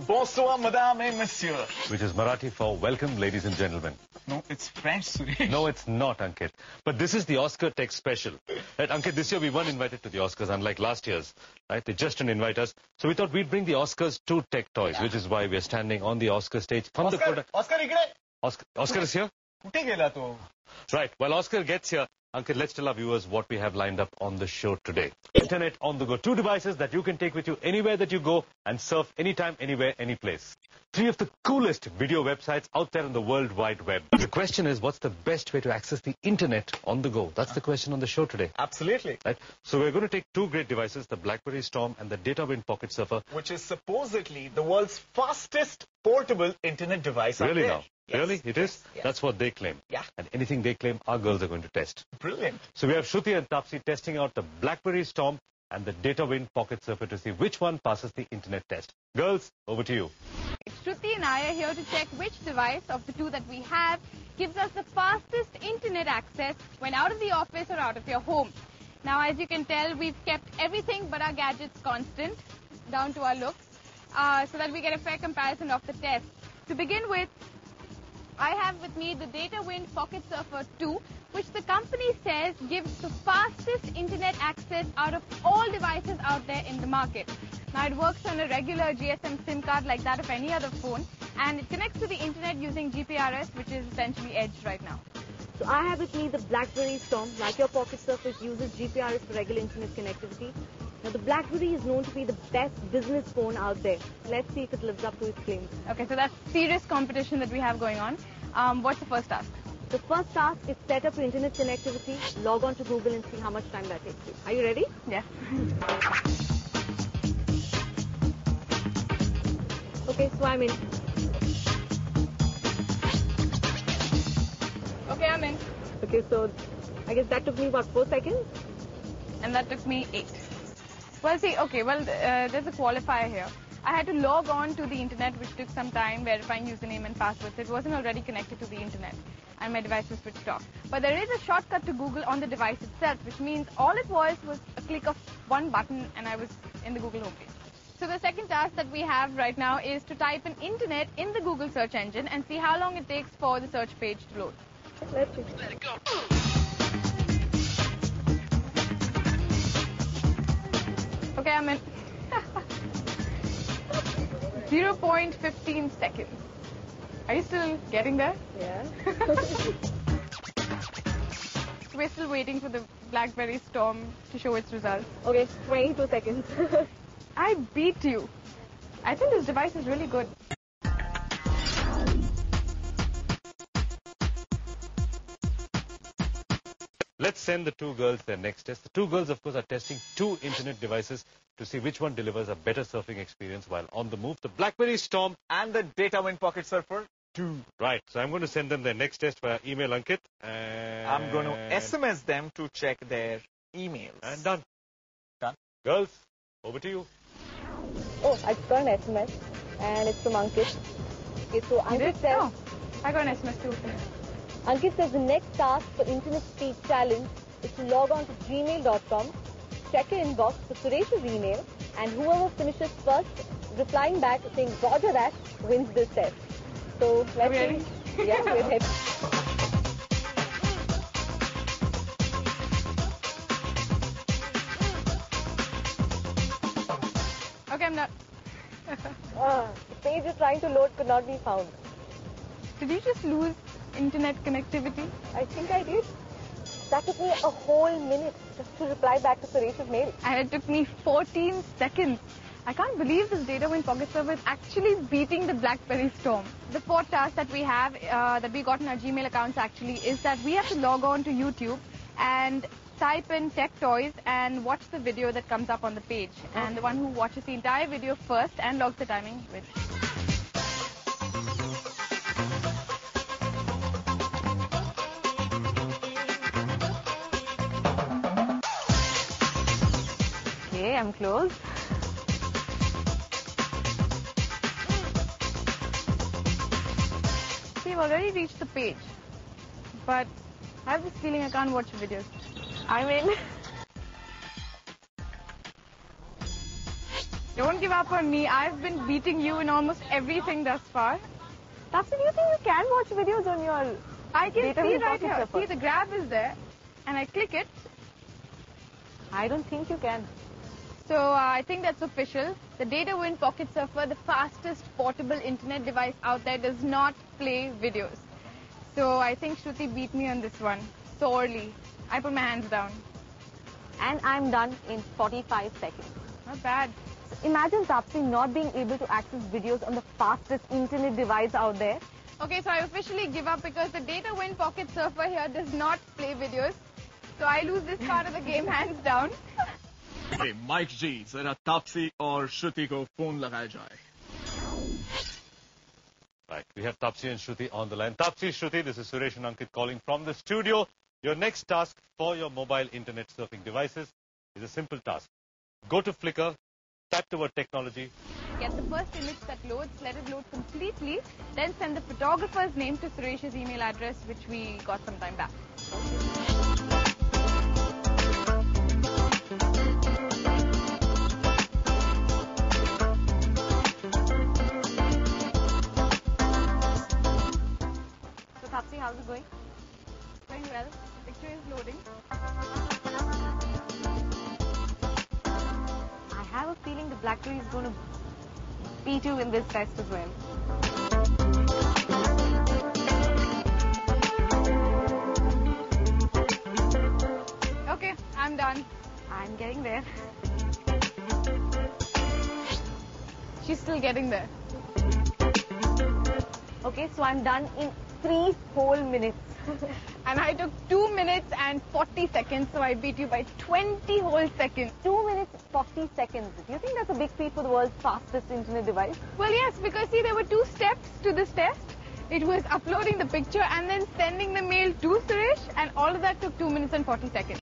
Bonsoir, madame et monsieur. Which is Marathi for welcome, ladies and gentlemen. No, it's French, Suresh. No, it's not, Ankit. But this is the Oscar Tech Special. Right, Ankit, this year we weren't invited to the Oscars, unlike last year's. Right, they just didn't invite us. So we thought we'd bring the Oscars to Tech Toys, which is why we're standing on the Oscar stage. From Oscar इकडे. Oscar is here? कुठे गेला तो? Right, while Oscar gets here, Ankit, let's tell our viewers what we have lined up on the show today. Internet on the go. 2 devices that you can take with you anywhere that you go and surf anytime, anywhere, any place. 3 of the coolest video websites out there on the World Wide Web. The question is, what's the best way to access the internet on the go? That's the question on the show today. Absolutely. Right? So we're going to take 2 great devices, the BlackBerry Storm and the DataWind Pocket Surfer. Which is supposedly the world's fastest portable internet device out Really there. now? Yes. Really? It is? Yes. That's what they claim. Yeah. And anything they claim, our girls are going to test. Brilliant. So we have Shruti and Tapsi testing out the BlackBerry Storm and the DataWind Pocket Surfer to see which one passes the internet test. Girls, over to you. Shruti and I are here to check which device of the 2 that we have gives us the fastest internet access when out of the office or out of your home. Now, as you can tell, we've kept everything but our gadgets constant, down to our looks, so that we get a fair comparison of the test. To begin with, I have with me the DataWind Pocket Surfer 2, which the company says gives the fastest internet access out of all devices out there in the market. Now, it works on a regular GSM SIM card like that of any other phone, and it connects to the internet using GPRS, which is essentially Edge right now. So I have with me the BlackBerry Storm. Like your Pocket Surfer, it uses GPRS for regular internet connectivity. Now, the BlackBerry is known to be the best business phone out there. Let's see if it lives up to its claims. Okay, so that's serious competition that we have going on. What's the first task? The first task is set up your internet connectivity, log on to Google and see how much time that takes you. Are you ready? Yeah. Okay, so I'm in. Okay, I'm in. Okay, so I guess that took me about 4 seconds. And that took me 8. Well, see, okay, there's a qualifier here. I had to log on to the internet, which took some time verifying username and password. So it wasn't already connected to the internet, and my device was switched off. But there is a shortcut to Google on the device itself, which means all it was a click of one button, and I was in the Google homepage. So the second task that we have right now is to type in internet in the Google search engine and see how long it takes for the search page to load. Let's see. Let it go. Okay, I'm in. 0.15 seconds. Are you still getting there? Yeah. We're still waiting for the BlackBerry Storm to show its results. Okay, 22 seconds. I beat you. I think this device is really good. Let's send the 2 girls their next test. The 2 girls, of course, are testing 2 internet devices to see which one delivers a better surfing experience while on the move. The BlackBerry Storm And the DataWind Pocket Surfer 2. Right, so I'm going to send them their next test via email, Ankit. And I'm going to SMS them to check their emails. And done. Done. Girls, over to you. Oh, I just got an SMS, and it's from Ankit. Okay, so You Ankit did? says... Oh, I got an SMS too. Ankit says the next task for Internet Speed Challenge is to log on to gmail.com, check your inbox for Suresh's email, and whoever finishes first replying back saying Roger that wins this test. So let's we ready? see. Yeah, we're ready. Okay, I'm not. The page you're trying to load could not be found. Did you just lose internet connectivity? I think I did. That took me a whole minute just to reply back to Suresh's mail. And it took me 14 seconds. I can't believe this DataWind Pocket Server is actually beating the BlackBerry Storm. The 4th task that we have, that we got in our Gmail accounts actually, is that we have to log on to YouTube and type in Tech Toys and watch the video that comes up on the page. And the one who watches the entire video first and logs the timing wins. Okay, I'm close. See, I've already reached the page, but I have this feeling I can't watch videos. I'm in. Don't give up on me. I've been beating you in almost everything thus far. Taapsee, do you think you can watch videos on your I can Data see Wind right Pocket here. Surfer? See, the grab is there. And I click it. I don't think you can. So I think that's official. The Data Wind Pocket Surfer, the fastest portable internet device out there, does not play videos. So I think Shruti beat me on this one. Sorely. I put my hands down. And I'm done in 45 seconds. Not bad. So imagine Taapsee not being able to access videos on the fastest internet device out there. Okay, so I officially give up because the Data Wind Pocket Surfer here does not play videos. So I lose this part of the game hands down. Hey, Mike G, जरा तापसी और श्रुति को phone लगाया जाए. Right, we have Taapsee and Shruti on the line. Taapsee, Shruti, this is Suresh and Ankit calling from the studio. Your next task for your mobile internet surfing devices is a simple task. Go to Flickr, type the word technology. Get the first image that loads, let it load completely, then send the photographer's name to Suresh's email address, which we got some time back. So Taapsee, how's it going? Very well. Picture is loading. I have a feeling the BlackBerry is going to beat you in this test as well. Okay, I'm done. I'm getting there. She's still getting there. Okay, so I'm done in 3 whole minutes. And I took 2 minutes and 40 seconds, so I beat you by 20 whole seconds. 2 minutes, 40 seconds. Do you think that's a big feat for the world's fastest internet device? Well, yes, because see, there were 2 steps to this test. It was uploading the picture and then sending the mail to Suresh, and all of that took 2 minutes and 40 seconds.